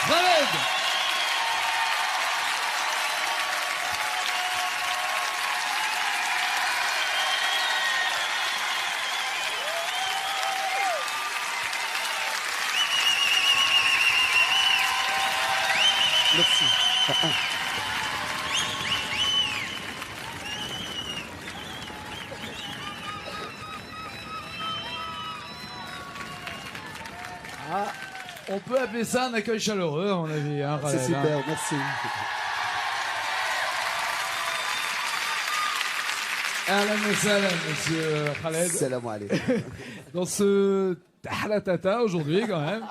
Khaled. Merci. Ah, on peut appeler ça un accueil chaleureux, à mon avis. Hein, C'est Khaled, super, hein. merci. Ahlan wa sahlan, monsieur Khaled. Salam alaikum. Dans ce Tahlatata aujourd'hui, quand même.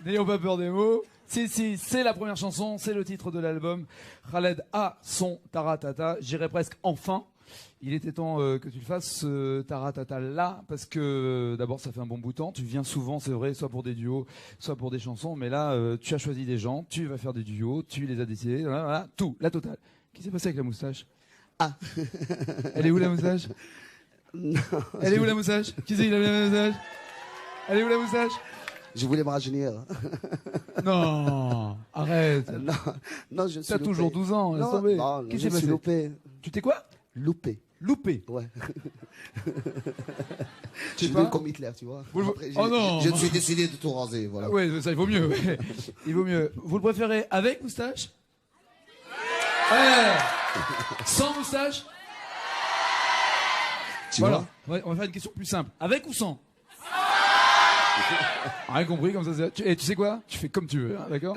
N'ayons pas peur des mots. Si, c'est la première chanson, c'est le titre de l'album. Khaled a son Taratata. J'irais presque enfin. Il était temps que tu le fasses, ce Taratata là, parce que d'abord ça fait un bon bout de temps. Tu viens souvent, c'est vrai, soit pour des duos, soit pour des chansons. Mais là, tu as choisi des gens, tu vas faire des duos, tu les as décidés. Voilà, tout, la totale. Qu'est-ce qui s'est passé avec la moustache? Ah. Elle est où la moustache? Non. Elle est où la moustache? Qui c'est qui a mis la moustache? Elle est où la moustache? Je voulais me rajeunir. Non, arrête. Non, je suis T'as loupé. toujours 12 ans, laisse Non, tomber. non, Qu'est-ce qui je s'est suis passé? loupé. Tu t'es quoi? Loupé. Loupé. Ouais. Tu Je sais suis pas comme Hitler, tu vois. Vous le- Après, Oh non. je suis décidé de tout raser, voilà. Ouais, ça il vaut mieux. Ouais. Il vaut mieux. Vous le préférez avec moustache? Ouais. Sans moustache? Tu Voilà. vois. Ouais, on va faire une question plus simple. Avec ou sans? Rien compris, comme ça. Et tu sais quoi? Tu fais comme tu veux, hein, d'accord?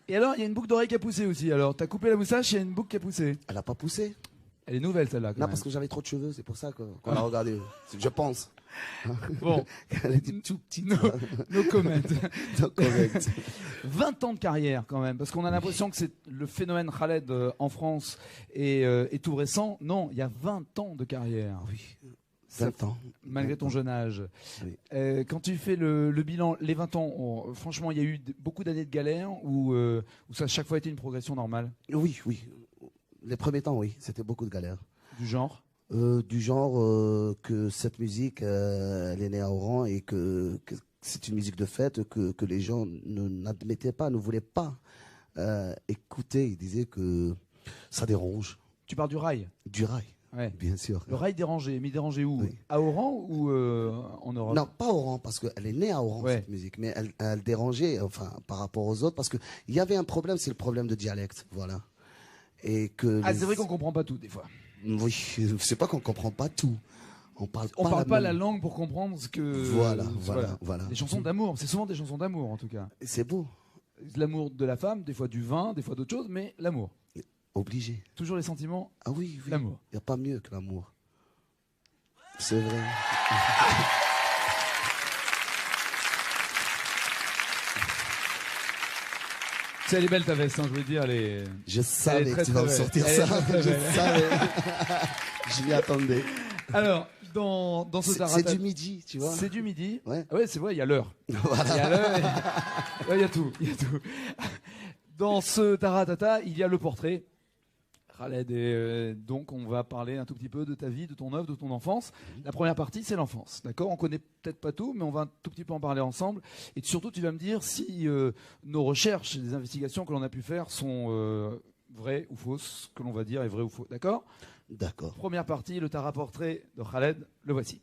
Et alors, il y a une boucle d'oreille qui a poussé aussi. Alors, t'as coupé la moustache, il y a une boucle qui a poussé. Elle a pas poussé. Elle est nouvelle celle-là. quand Non, même. parce que j'avais trop de cheveux, c'est pour ça qu'on a regardé. Je pense. Bon, Elle était tout petite. no comment. Non, correct. 20 ans de carrière quand même, parce qu'on a l'impression que c'est le phénomène Khaled en France est tout récent. Non, il y a 20 ans de carrière. Oui. Ça- 20 ans. Malgré ton jeune âge. Oui. Quand tu fais le bilan, les 20 ans, franchement, il y a eu beaucoup d'années de galère ou ça a chaque fois été une progression normale? Oui, oui. Les premiers temps, oui. C'était beaucoup de galères. Du genre? Du genre que cette musique, elle est née à Oran et que c'est une musique de fête que les gens n'admettaient pas, ne voulaient pas écouter. Ils disaient que ça dérange. Tu parles du rail? Du rail, Ouais. bien sûr. Le rail dérangé, mais dérangé où? Oui. À Oran ou en Europe? Non, pas Oran, parce qu'elle est née à Oran, Ouais. cette musique, mais elle dérangeait, enfin, par rapport aux autres, parce qu'il y avait un problème, c'est le problème de dialecte, voilà. Et que Ah, c'est vrai qu'on comprend pas tout des fois. Oui, c'est pas qu'on comprend pas tout. On parle Pas même- la langue pour comprendre ce que. Voilà. Des chansons d'amour, c'est souvent des chansons d'amour en tout cas. C'est beau, L'amour de la femme, des fois du vin, des fois d'autres choses, mais l'amour. obligé. Toujours les sentiments, Ah oui, oui. l'amour. Il n'y a pas mieux que l'amour. C'est vrai. Tu sais, elle est belle ta veste, hein, je veux dire, elle est. Je savais très, que tu vas très me belle. sortir Elle est ça. très, très Je belle. savais. Je m'y attendais. Alors, dans ce C'est Taratata. du midi, tu vois. C'est du midi. Ouais. Ah ouais, c'est vrai, il y a l'heure. Voilà. Il y a l'heure. Ouais, il y a tout. Dans ce Taratata, il y a le portrait. Khaled, et donc on va parler un tout petit peu de ta vie, de ton œuvre, de ton enfance. La première partie, c'est l'enfance, d'accord? On connaît peut-être pas tout, mais on va un tout petit peu en parler ensemble. Et surtout, tu vas me dire si nos recherches et les investigations que l'on a pu faire sont vraies ou fausses, ce que l'on va dire est vrai ou faux, d'accord? D'accord. Première partie, le Tara portrait de Khaled, le voici.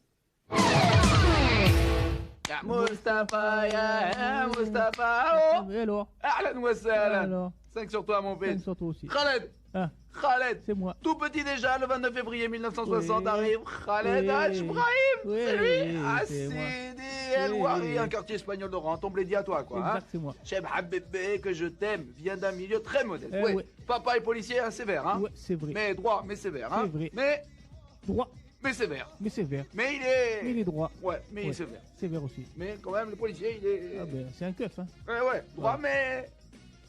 Mustafa, ya Mustafa, oh, Hello. ahlan wa sahlan. Alors, 5 sur toi, mon père. surtout aussi. Khaled, Ah, Khaled, c'est moi. tout petit déjà, le 29 février 1960 Oui. arrive Khaled Oui. Hadj Brahim, Oui, c'est lui, oui, à c'est moi. Sidi El Oui, Ouari, oui. un quartier espagnol d'Oran, ton bledi à toi, quoi. Hein. Exact, c'est moi. Cheb Habibé, que je t'aime, vient d'un milieu très modeste. Eh Ouais. ouais. Papa est policier, hein, sévère, hein. Ouais, c'est vrai. Mais droit, mais sévère, hein. C'est vrai. Mais Droit, sévère. mais sévère. Mais il est. Mais il est droit. Ouais, mais il est Ouais. sévère. Sévère aussi. Mais quand même, le policier, il est. Ah ben, c'est un keuf, hein. Ouais, droit, Ouais. mais.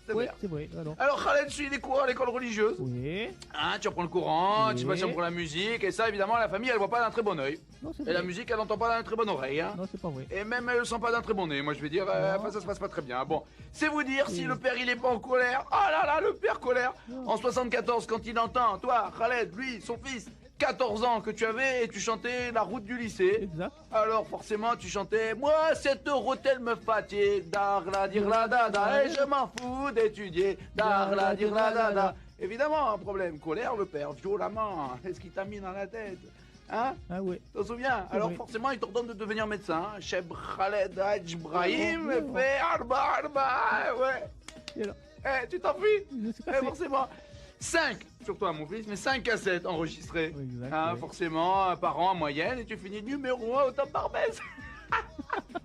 Sévère. Ouais, c'est vrai. Alors. Alors Khaled suit des cours à l'école religieuse. Oui. Hein, tu apprends le Coran, Oui. tu passes pour la musique, et ça, évidemment, la famille, elle voit pas d'un très bon œil. Non, c'est Et vrai. la musique, elle entend pas d'un très bonne oreille. Hein. Non, c'est pas vrai. Et même, elle sent pas d'un très bon nez. Moi, je vais dire, Non. enfin, ça se passe pas très bien. Bon, c'est vous dire si Oui. le père, il est pas en colère. Oh là là, le père colère. Non. En 74, quand il entend, toi, Khaled, lui, son fils, 14 ans que tu avais et tu chantais la route du lycée. Exact. Alors forcément tu chantais moi cette route elle me fatigue, darla dirla dada et je m'en fous d'étudier, darla dirla dada. Évidemment un problème, colère le père violemment, est-ce qu'il t'a mis dans la tête? Hein? Ah oui. Tu te souviens? Alors Oui. forcément il t'ordonne de devenir médecin, Cheb Khaled Hadj Brahim, fait arba, ouais. Et alors, Tu t'enfuis? je suis Eh, passé. forcément. 5, sur toi mon fils, mais 5 cassettes enregistrées. Oui, exact, Hein, oui. forcément, par an en moyenne, et tu finis numéro 1 au top Barbès.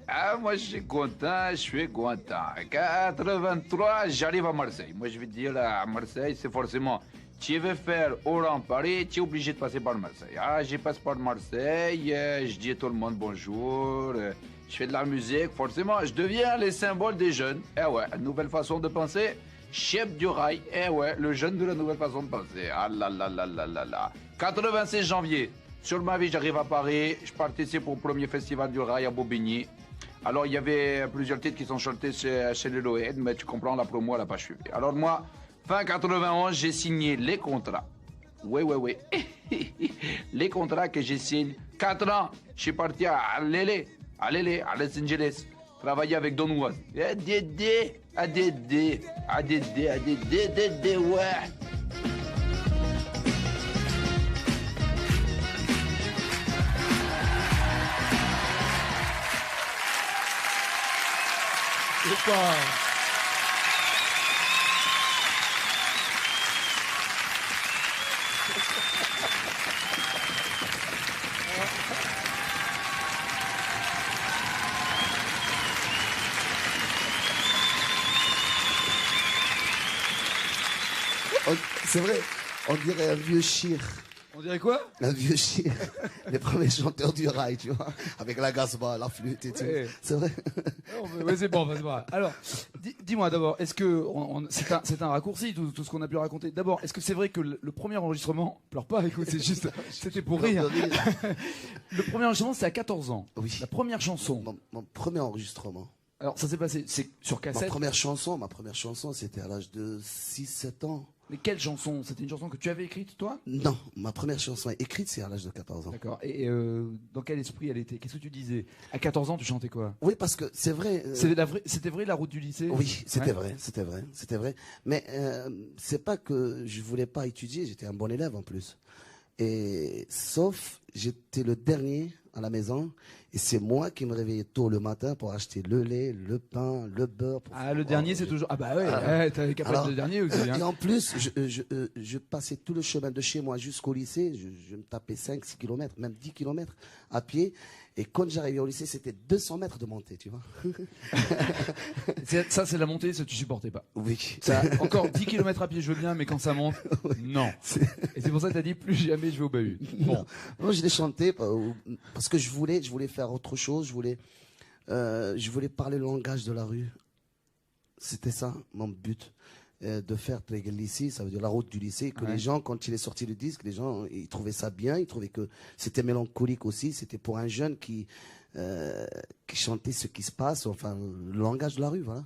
Ah, moi je suis content, je suis content. 83, j'arrive à Marseille. Moi je vais te dire, là, à Marseille, c'est forcément, tu veux faire Oran-Paris, tu es obligé de passer par Marseille. Ah, je passe par Marseille, je dis à tout le monde bonjour, je fais de la musique, forcément, je deviens les symboles des jeunes. Eh ouais, nouvelle façon de penser. Chef du rail, eh ouais, le jeune de la nouvelle façon de penser. Ah là là là là là là. 86 janvier, sur ma vie, j'arrive à Paris, je participe au premier festival du rail à Bobigny. Alors, il y avait plusieurs titres qui sont chantés chez le Loed, mais tu comprends, la promo, elle n'a pas suivi. Alors moi, fin 91, j'ai signé les contrats. Oui, oui, oui. Les contrats que j'ai signés. 4 ans, je suis parti à Lélé, à Los Angeles. Travailler avec Don Juan. ADD, ADD, ADD, ADD, ouais. C'est pas... C'est vrai, on dirait un vieux chir. On dirait quoi? Un vieux chien, les premiers chanteurs du rail, tu vois, avec la gasba, la flûte et tout. Ouais. C'est vrai. Ouais, c'est bon, c'est bon. Alors, dis-moi d'abord, est-ce que c'est un raccourci tout ce qu'on a pu raconter. D'abord, est-ce que c'est vrai que le premier enregistrement, pleure pas, écoute, c'est juste, c'était pour rire. Le premier enregistrement, c'est à 14 ans. Oui. La première chanson. Mon premier enregistrement. Alors, ça s'est passé, c'est sur Ma cassette. première chanson, c'était à l'âge de 6-7 ans. Mais quelle chanson? C'était une chanson que tu avais écrite, toi? Non, ma première chanson écrite, c'est à l'âge de 14 ans. D'accord. Et dans quel esprit elle était? Qu'est-ce que tu disais? À 14 ans, tu chantais quoi? Oui, parce que c'est vrai. C'était vrai la route du lycée? Oui, c'était Ouais. vrai, c'était vrai, c'était vrai. Mais c'est pas que je voulais pas étudier, j'étais un bon élève en plus. Et sauf, j'étais le dernier à la maison, et c'est moi qui me réveillais tôt le matin pour acheter le lait, le pain, le beurre. Ah, le dernier, c'est toujours. Ah bah ouais, t'avais qu'à prendre le dernier aussi. Et Hein. en plus, je passais tout le chemin de chez moi jusqu'au lycée. Je me tapais 5-6 kilomètres, même 10 kilomètres à pied. Et quand j'arrivais au lycée, c'était 200 mètres de montée, tu vois. Ça, c'est la montée, ça tu supportais pas. Oui. Ça, encore 10 km à pied, je veux bien, mais quand ça monte, non. Et c'est pour ça que t'as dit plus jamais je vais au bahut. Bon. Non, je l'ai chanté parce que je voulais faire autre chose. Je voulais parler le langage de la rue. C'était ça, mon but. De faire lycée, ça veut dire la route du lycée, que Ouais. les gens, quand il est sorti le disque, les gens, ils trouvaient ça bien, ils trouvaient que c'était mélancolique aussi, c'était pour un jeune qui chantait ce qui se passe, enfin, le langage de la rue, voilà.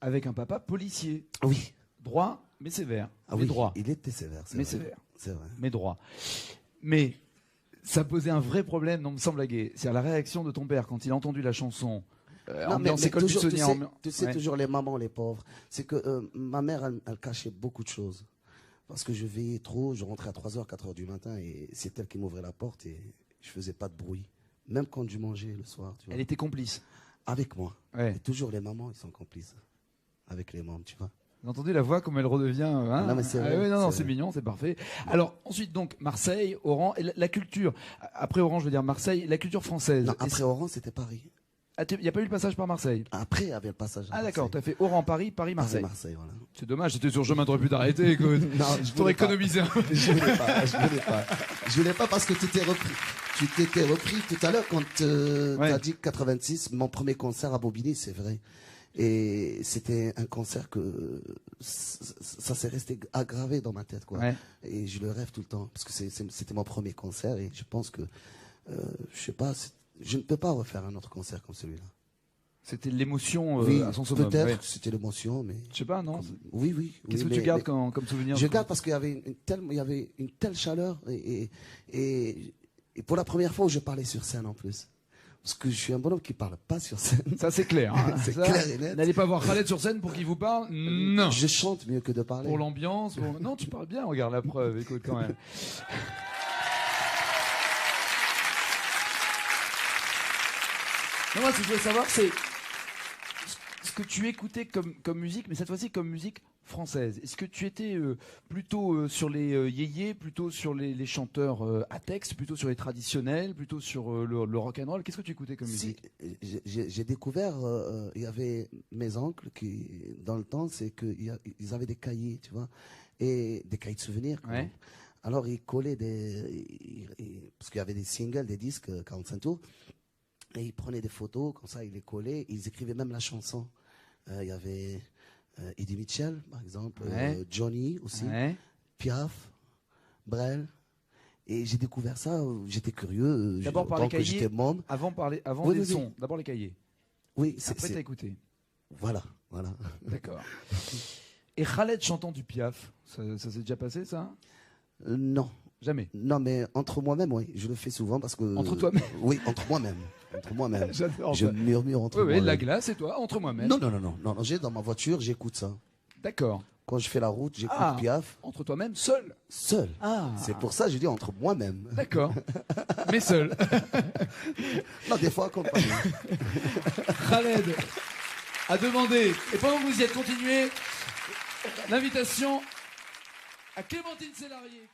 Avec un papa policier. Oui. Droit, mais sévère. Ah mais oui, droit. il était sévère, c'est Mais vrai. sévère. C'est vrai. Mais droit. Mais ça posait un vrai problème, non, sans blaguer. C'est à la réaction de ton père quand il a entendu la chanson. Ambiance école toujours, buissonnière. tu sais Ouais. toujours les mamans, les pauvres. C'est que ma mère, elle cachait beaucoup de choses. Parce que je veillais trop, je rentrais à 3h, 4h du matin et c'est elle qui m'ouvrait la porte et je faisais pas de bruit. Même quand je mangeais le soir, tu vois. Elle était complice. Avec moi. Ouais. Et toujours les mamans, ils sont complices. Avec les membres, tu vois. Vous entendez la voix comme elle redevient hein. Non, mais c'est vrai, ouais, non, c'est c'est vrai. mignon, c'est parfait. Alors ensuite donc Marseille, Oran, et la culture. Après Oran, je veux dire Marseille, la culture française. Non, après Oran, c'était Paris. Il n'y a pas eu le passage par Marseille. Après, il y avait le passage. Ah d'accord, t'as fait Oran, Paris, Paris, Marseille. Marseille, voilà. C'est dommage, j'étais sur le chemin, t'aurais pu t'arrêter, écoute. Non, je t'aurais économisé un peu. Je voulais pas, je voulais pas. Je voulais pas parce que tu t'étais repris tout à l'heure quand Ouais. t'as dit 86, mon premier concert à Bobigny, c'est vrai. Et c'était un concert que ça s'est resté aggravé dans ma tête, quoi. Ouais. Et je le rêve tout le temps parce que c'était mon premier concert et je pense que, je sais pas, je ne peux pas refaire un autre concert comme celui-là. C'était l'émotion Oui, à son summum. peut-être Ouais. que c'était l'émotion, mais Je sais pas, non. oui, oui. Qu'est-ce oui, que tu mais- gardes mais comme souvenir? Je garde parce qu'il y avait il y avait une telle chaleur et pour la première fois où je parlais sur scène en plus. Parce que je suis un bonhomme qui parle pas sur scène. Ça, c'est clair. Hein. C'est Ça, clair et net. N'allez pas voir Khaled sur scène pour qu'il vous parle. Non. Je chante mieux que de parler. Pour l'ambiance. Non, tu parles bien. Regarde la preuve. Écoute quand même. Non, moi, ce que je voulais savoir, c'est ce que tu écoutais comme musique, mais cette fois-ci comme musique française. Est-ce que tu étais plutôt sur les yéyés, plutôt sur les chanteurs à texte, plutôt sur les traditionnels, plutôt sur le rock'n'roll? Qu'est-ce que tu écoutais comme Si, musique? j'ai découvert, il y avait mes oncles qui, dans le temps, c'est qu'ils avaient des cahiers, tu vois, et des cahiers de souvenirs. Quoi. Ouais. Alors ils collaient parce qu'il y avait des singles, des disques 45 tours, et ils prenaient des photos, comme ça ils les collaient, ils écrivaient même la chanson. Il y avait Eddie Mitchell, par exemple, Ouais. Johnny aussi, Ouais. Piaf, Brel. Et j'ai découvert ça, j'étais curieux. D'abord par les tant que cahiers. j'étais môme. Avant Oui, des oui, oui. sons. D'abord les cahiers. Oui, Après t'as écouté. Voilà, voilà. D'accord. Et Khaled chantant du Piaf, ça s'est déjà passé ça? Non, Jamais. non, mais entre moi-même, oui, je le fais souvent parce que. Entre toi-même. Oui, entre moi-même, entre moi-même. J'adore. Je ça. murmure entre Oui, oui, moi-même. la glace et toi, entre moi-même. Non, non, non, non, non, j'ai dans ma voiture, j'écoute ça. D'accord. Quand je fais la route, j'écoute Ah. Piaf Entre toi-même, seul. seul. Ah. C'est pour ça que je dis entre moi-même. D'accord. Mais seul. Non, des fois accompagné. Khaled a demandé, et pendant que vous y êtes, continuez, l'invitation à Clémentine Sélarié.